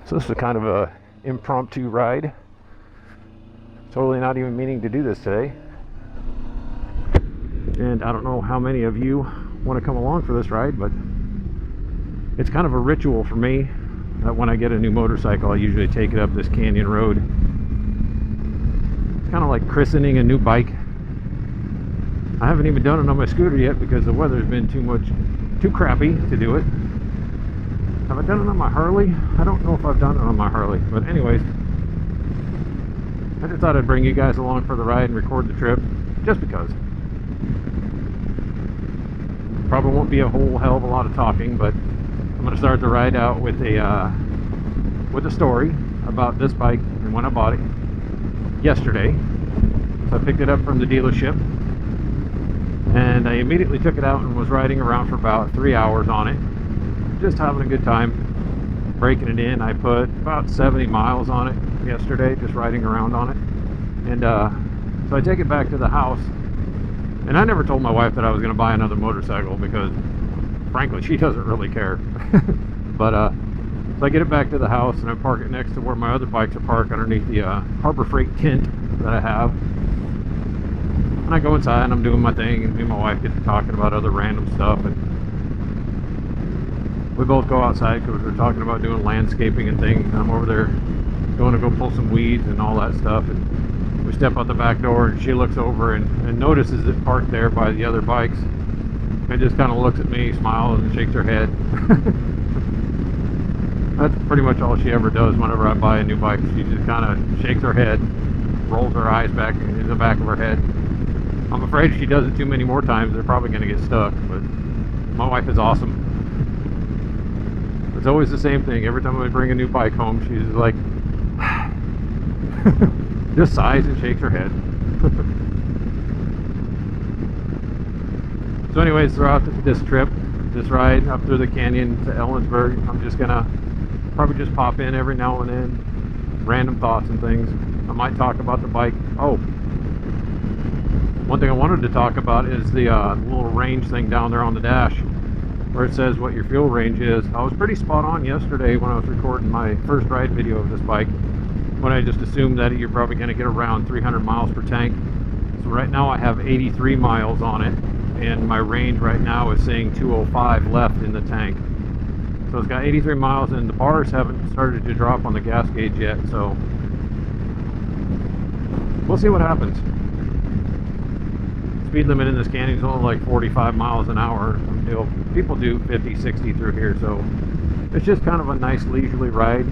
So this is kind of a impromptu ride. Totally not even meaning to do this today. And I don't know how many of you want to come along for this ride, but it's kind of a ritual for me that when I get a new motorcycle, I usually take it up this canyon road. It's kind of like christening a new bike. I haven't even done it on my scooter yet because the weather's been too crappy to do it. Have I done it on my Harley? I don't know if I've done it on my Harley, but anyways, I just thought I'd bring you guys along for the ride and record the trip, just because. Probably won't be a whole hell of a lot of talking, but I'm going to start the ride out with a story about this bike and when I bought it yesterday. So I picked it up from the dealership, and I immediately took it out and was riding around for about 3 hours on it. Just having a good time, breaking it in. I put about 70 miles on it yesterday, just riding around on it. And so I take it back to the house, and I never told my wife that I was going to buy another motorcycle because, frankly, she doesn't really care. But so I get it back to the house, and I park it next to where my other bikes are parked underneath the Harbor Freight tent that I have. And I go inside and I'm doing my thing, and me and my wife get to talking about other random stuff, and we both go outside because we're talking about doing landscaping and things. I'm over there going to go pull some weeds and all that stuff, and we step out the back door, and she looks over and notices it parked there by the other bikes, and just kind of looks at me, smiles, and shakes her head. That's pretty much all she ever does whenever I buy a new bike. She just kind of shakes her head, rolls her eyes back in the back of her head. I'm afraid if she does it too many more times, they're probably going to get stuck, but my wife is awesome. It's always the same thing. Every time I bring a new bike home, she's like, just sighs and shakes her head. So anyways, throughout this trip, this ride up through the canyon to Ellensburg, I'm just gonna probably just pop in every now and then, random thoughts and things. I might talk about the bike. Oh, one thing I wanted to talk about is the little range thing down there on the dash, where it says what your fuel range is. I was pretty spot on yesterday when I was recording my first ride video of this bike, when I just assumed that you're probably going to get around 300 miles per tank. So right now I have 83 miles on it, and my range right now is saying 205 left in the tank. So it's got 83 miles, and the bars haven't started to drop on the gas gauge yet, so we'll see what happens. Speed limit in this canyon is only like 45 miles an hour. You know, people do 50, 60 through here, so it's just kind of a nice leisurely ride.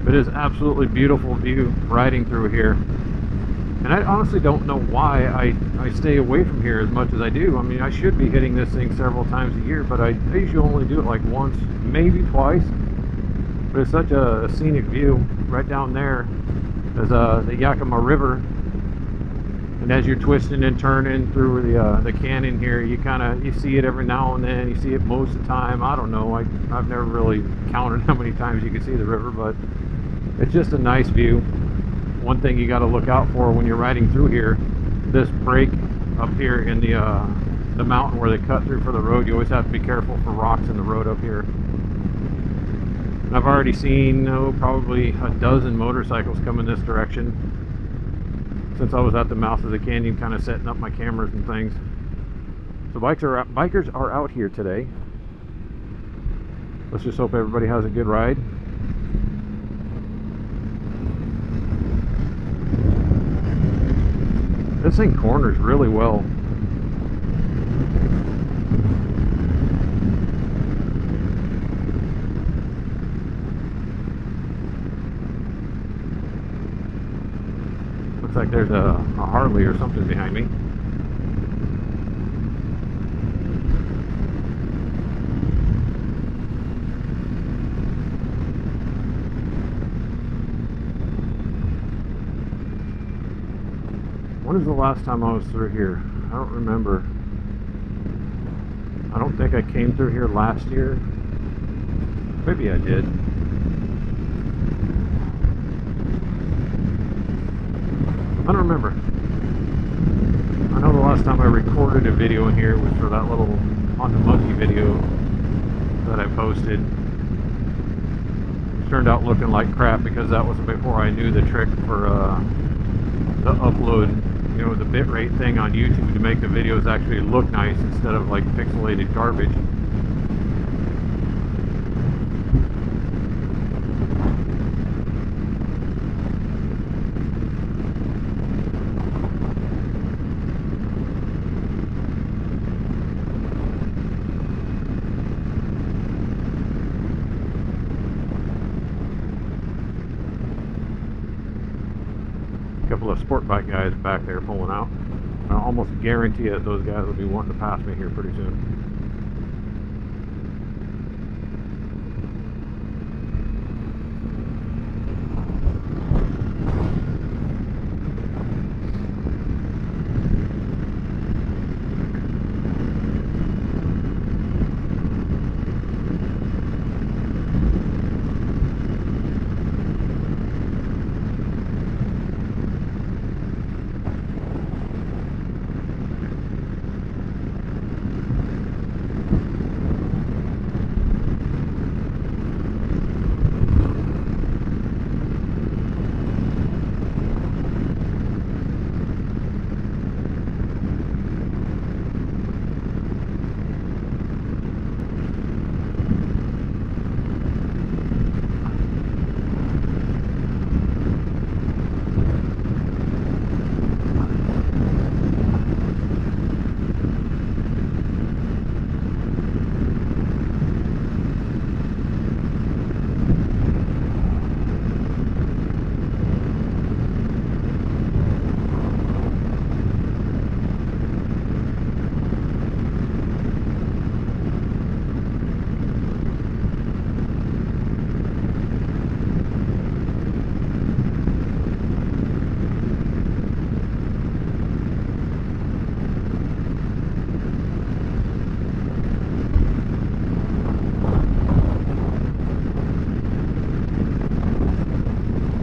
It is absolutely beautiful view riding through here, and I honestly don't know why I stay away from here as much as I do. I mean, I should be hitting this thing several times a year, but I usually only do it like once, maybe twice. But it's such a scenic view. Right down there is the Yakima River, and as you're twisting and turning through the canyon here, you see it every now and then. You see it most of the time. I don't know, I've never really counted how many times you can see the river, but it's just a nice view. One thing you got to look out for when you're riding through here, this break up here in the mountain where they cut through for the road, you always have to be careful for rocks in the road up here. And I've already seen probably a dozen motorcycles come in this direction since I was at the mouth of the canyon kind of setting up my cameras and things. So bikers are out here today. Let's just hope everybody has a good ride. This thing corners really well. Looks like there's a Harley or something behind me. When is the last time I was through here? I don't remember. I don't think I came through here last year. Maybe I did. I don't remember. I know the last time I recorded a video in here was for that little Honda Monkey video that I posted. turned out looking like crap because that was before I knew the trick for the upload, you know, the bitrate thing on YouTube to make the videos actually look nice instead of like pixelated garbage. Couple of sport bike guys back there pulling out. I almost guarantee that those guys will be wanting to pass me here pretty soon.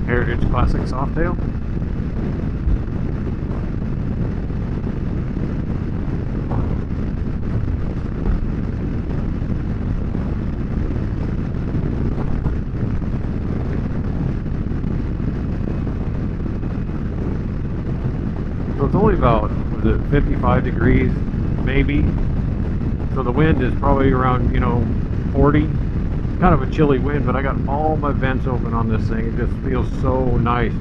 Heritage Classic Softail. So it's only about, was it 55 degrees maybe? So the wind is probably around, you know, 40. Kind of a chilly wind, but I got all my vents open on this thing. It just feels so nice.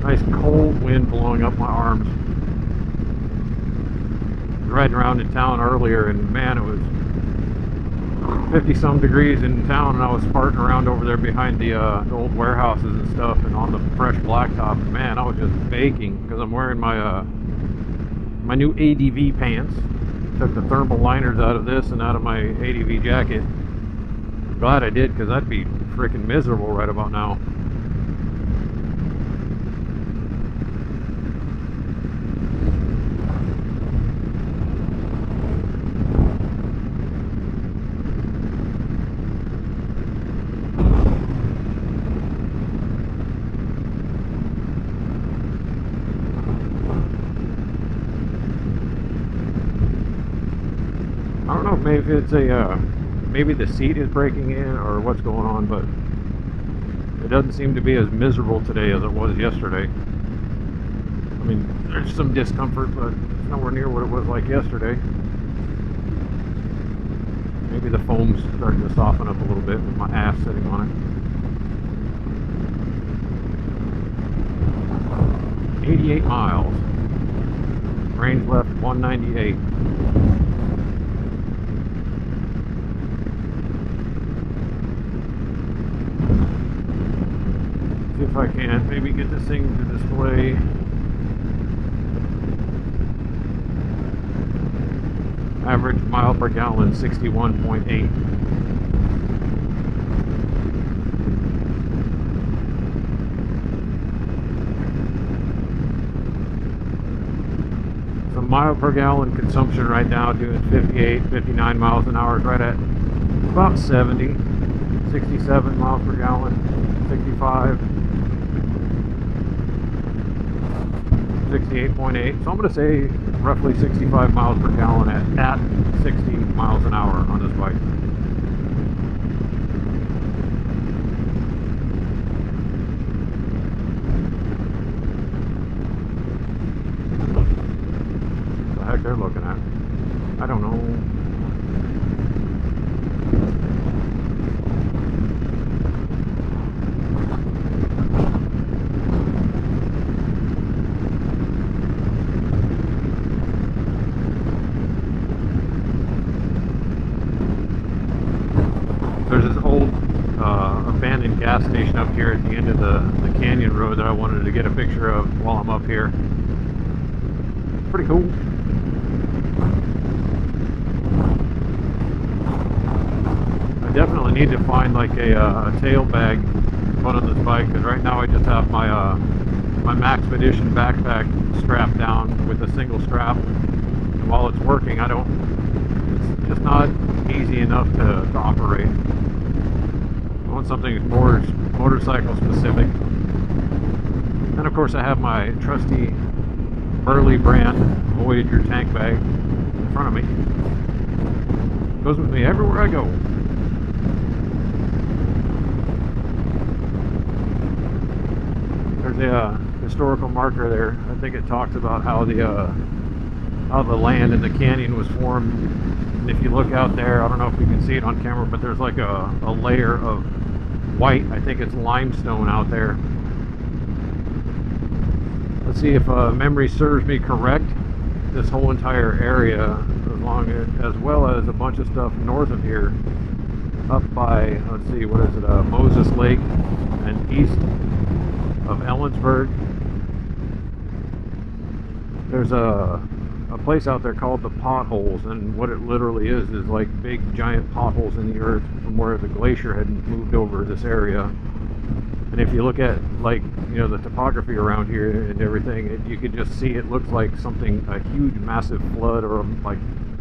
Nice cold wind blowing up my arms. I was riding around in town earlier, and man, it was 50-some degrees in town, and I was farting around over there behind the old warehouses and stuff, and on the fresh blacktop. And man, I was just baking because I'm wearing my my new ADV pants. Took the thermal liners out of this and out of my ADV jacket. Glad I did, because I'd be freaking miserable right about now. I don't know if maybe it's a maybe the seat is breaking in or what's going on, but it doesn't seem to be as miserable today as it was yesterday. I mean, there's some discomfort, but it's nowhere near what it was like yesterday. Maybe the foam's starting to soften up a little bit with my ass sitting on it. 88 miles. Range left 198. See if I can maybe get this thing to display. Average mile per gallon 61.8. So mile per gallon consumption right now doing 58, 59 miles an hour, right at about 70, 67 miles per gallon, 65. 68.8, so I'm going to say roughly 65 miles per gallon at 60 miles an hour on this bike. they're looking at. I don't know. There's this old abandoned gas station up here at the end of the canyon road that I wanted to get a picture of while I'm up here. Pretty cool. I definitely need to find like a tail bag to put on this bike, because right now I just have my my Maxpedition backpack strapped down with a single strap, and while it's working, it's just not easy enough to operate. I want something more motorcycle specific. And of course I have my trusty Burley brand Voyager tank bag in front of me. Goes with me everywhere I go. There's a historical marker there. I think it talks about how the land in the canyon was formed. And if you look out there, I don't know if you can see it on camera, but there's like a layer of white, I think it's limestone out there. Let's see if memory serves me correct. This whole entire area, as well as a bunch of stuff north of here, up by, let's see, what is it, Moses Lake and east of Ellensburg. There's a place out there called the Potholes, and what it literally is like big giant potholes in the earth from where the glacier had moved over this area. And if you look at, like, you know, the topography around here and everything, you can just see it looks like something, a huge massive flood, or like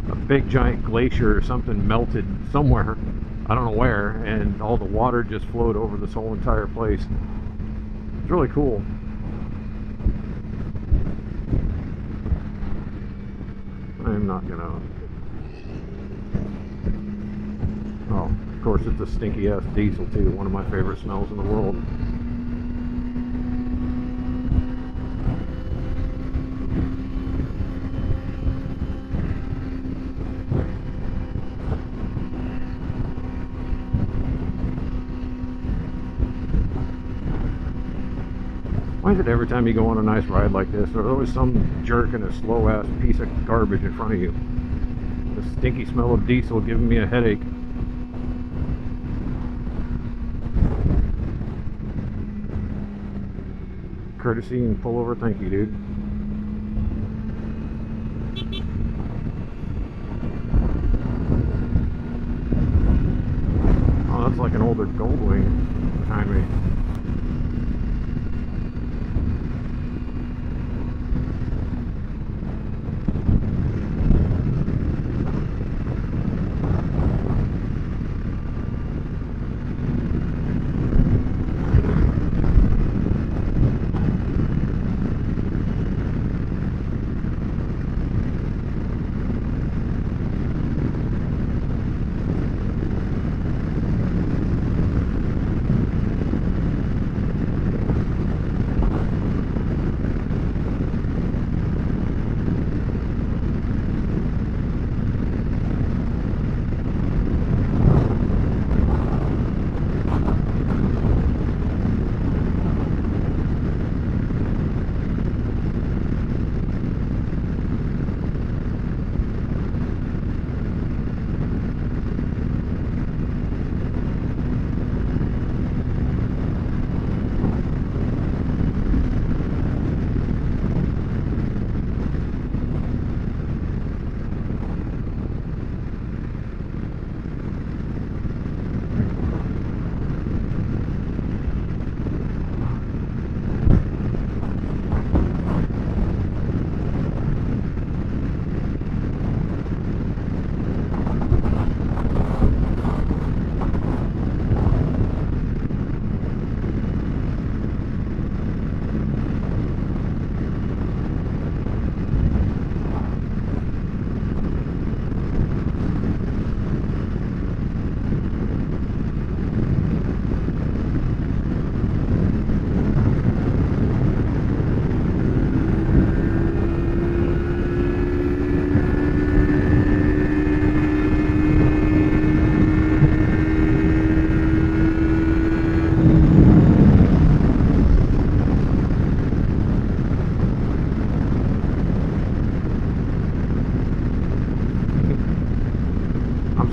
a big giant glacier or something melted somewhere, I don't know where, and all the water just flowed over this whole entire place. It's really cool. I'm not gonna... Oh, of course it's a stinky ass diesel too, one of my favorite smells in the world. Why is it every time you go on a nice ride like this, there's always some jerk and a slow ass piece of garbage in front of you? The stinky smell of diesel giving me a headache. Courtesy and pull over, thank you, dude. Oh, that's like an older Goldwing behind me.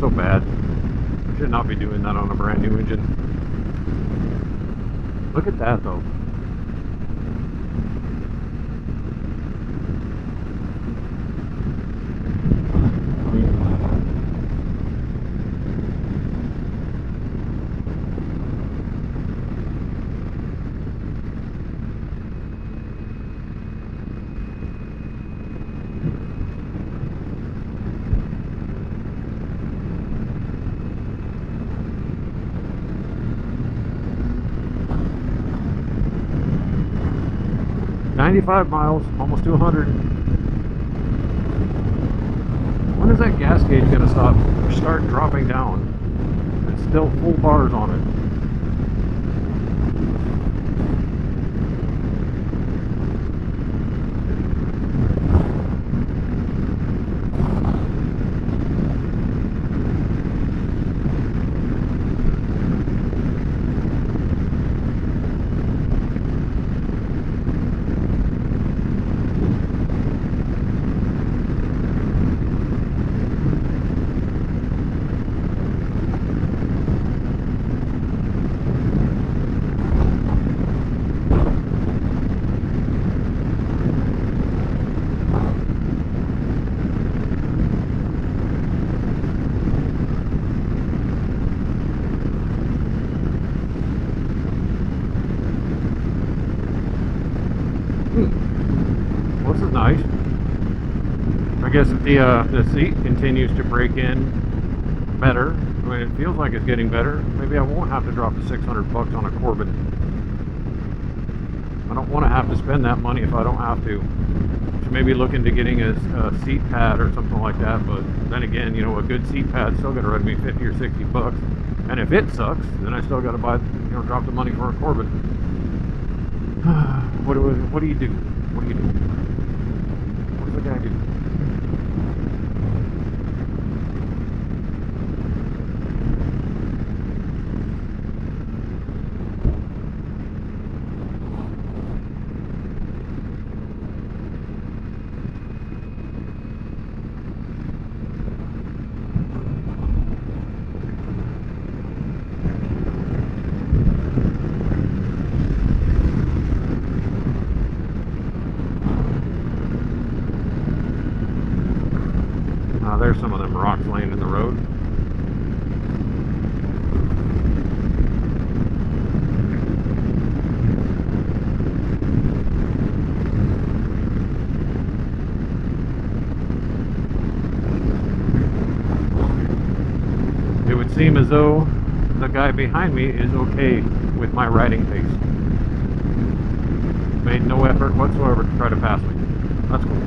so bad. Should not be doing that on a brand new engine. Look at that though. $95 miles, almost 200. When is that gas gauge going to start dropping down? It's still full bars on it. Well, this is nice. I guess if the seat continues to break in better, I mean, it feels like it's getting better. Maybe I won't have to drop the 600 bucks on a Corvette. I don't want to have to spend that money if I don't have to. So maybe looking to getting a seat pad or something like that. But then again, you know, a good seat pad's still going to run me 50 or 60 bucks. And if it sucks, then I still got to buy, you know, drop the money for a Corvette. What do you do? What do you do? What does the guy do? There's some of them rocks laying in the road. It would seem as though the guy behind me is okay with my riding pace. Made no effort whatsoever to try to pass me. That's cool.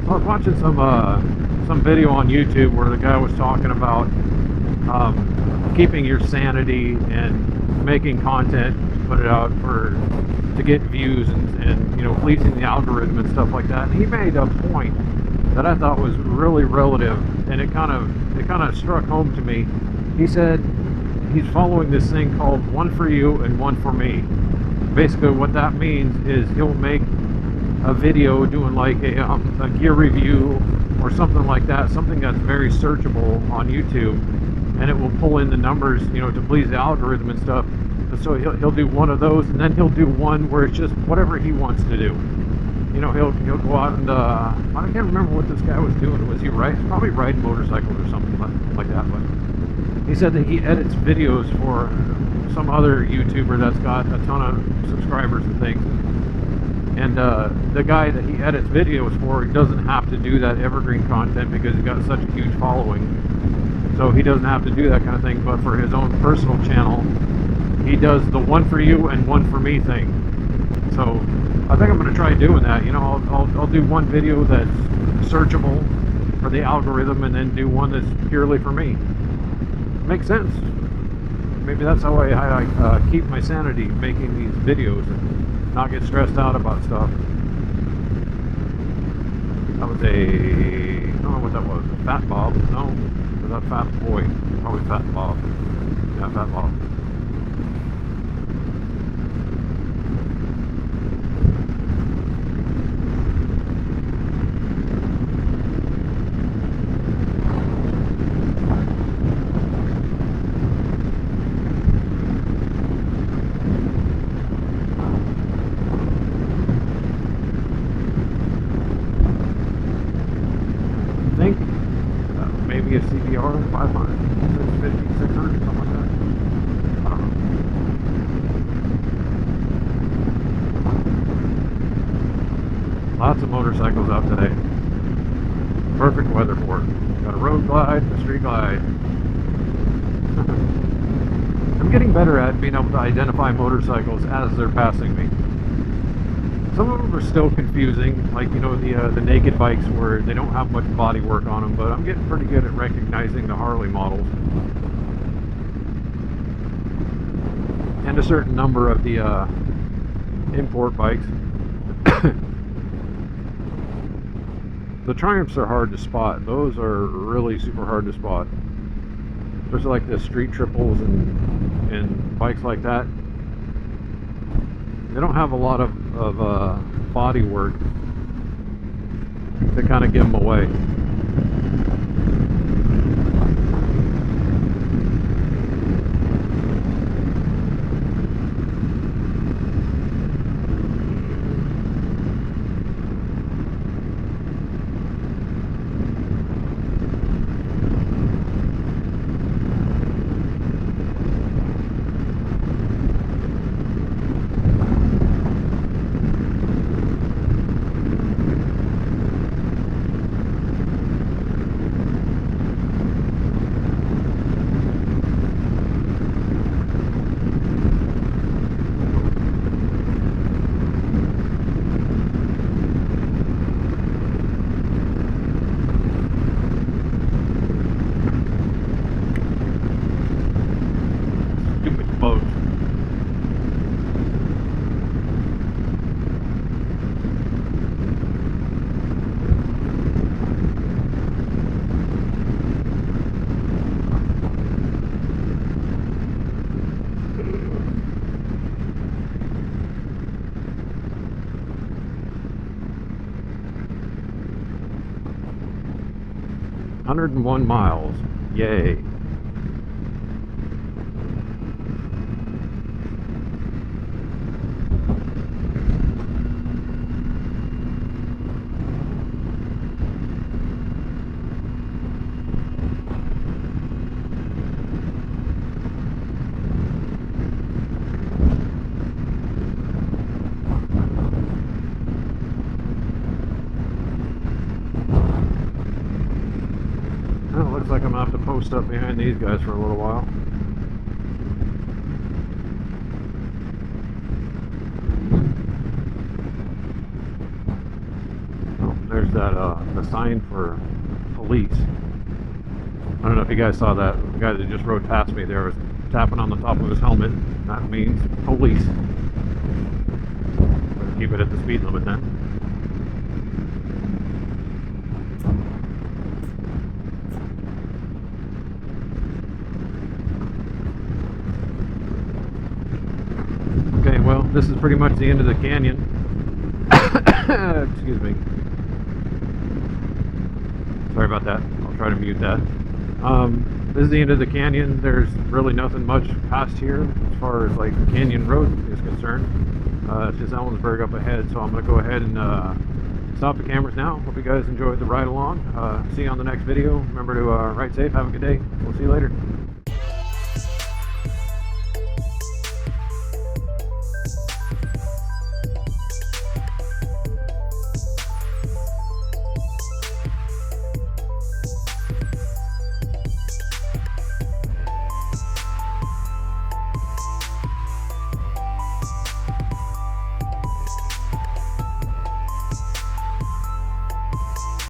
I was watching some video on YouTube where the guy was talking about keeping your sanity and making content, put it out to get views and you know, pleasing the algorithm and stuff like that. And he made a point that I thought was really relative, and it kind of struck home to me. He said he's following this thing called one for you and one for me. Basically what that means is he'll make a video doing like a gear review or something like that, something that's very searchable on YouTube, and it will pull in the numbers, you know, to please the algorithm and stuff. So he'll do one of those, and then he'll do one where it's just whatever he wants to do. You know, he'll go out and I can't remember what this guy was doing. Was he probably riding motorcycles or something like that? But he said that he edits videos for some other YouTuber that's got a ton of subscribers and things. And the guy that he edits videos for, he doesn't have to do that evergreen content because he's got such a huge following. So he doesn't have to do that kind of thing. But for his own personal channel, he does the one for you and one for me thing. So I think I'm going to try doing that. You know, I'll do one video that's searchable for the algorithm, and then do one that's purely for me. Makes sense. Maybe that's how I keep my sanity making these videos and not get stressed out about stuff. That was what that was. Fat Bob? No. Was that Fat Boy? Probably Fat Bob. Yeah, Fat Bob. Maybe a CBR 500, 650, 600, something like that. I don't know. Lots of motorcycles out today. Perfect weather for it. Got a road glide, a street glide. I'm getting better at being able to identify motorcycles as they're passing me. Some of them are still confusing, like, you know, the naked bikes where they don't have much body work on them, but I'm getting pretty good at recognizing the Harley models. And a certain number of the import bikes. The Triumphs are hard to spot. Those are really super hard to spot. There's like the street triples and bikes like that. They don't have a lot of body work to kind of give them away. Boat. "101 miles. Yay." Looks like I'm gonna have to post up behind these guys for a little while. Oh, there's that the sign for police. I don't know if you guys saw that. The guy that just rode past me there was tapping on the top of his helmet. That means police. Better keep it at the speed limit then. Okay, well, this is pretty much the end of the canyon. Excuse me. Sorry about that. I'll try to mute that. This is the end of the canyon. There's really nothing much past here as far as like Canyon Road is concerned. It's just Ellensburg up ahead, so I'm going to go ahead and stop the cameras now. Hope you guys enjoyed the ride along. See you on the next video. Remember to ride safe. Have a good day. We'll see you later.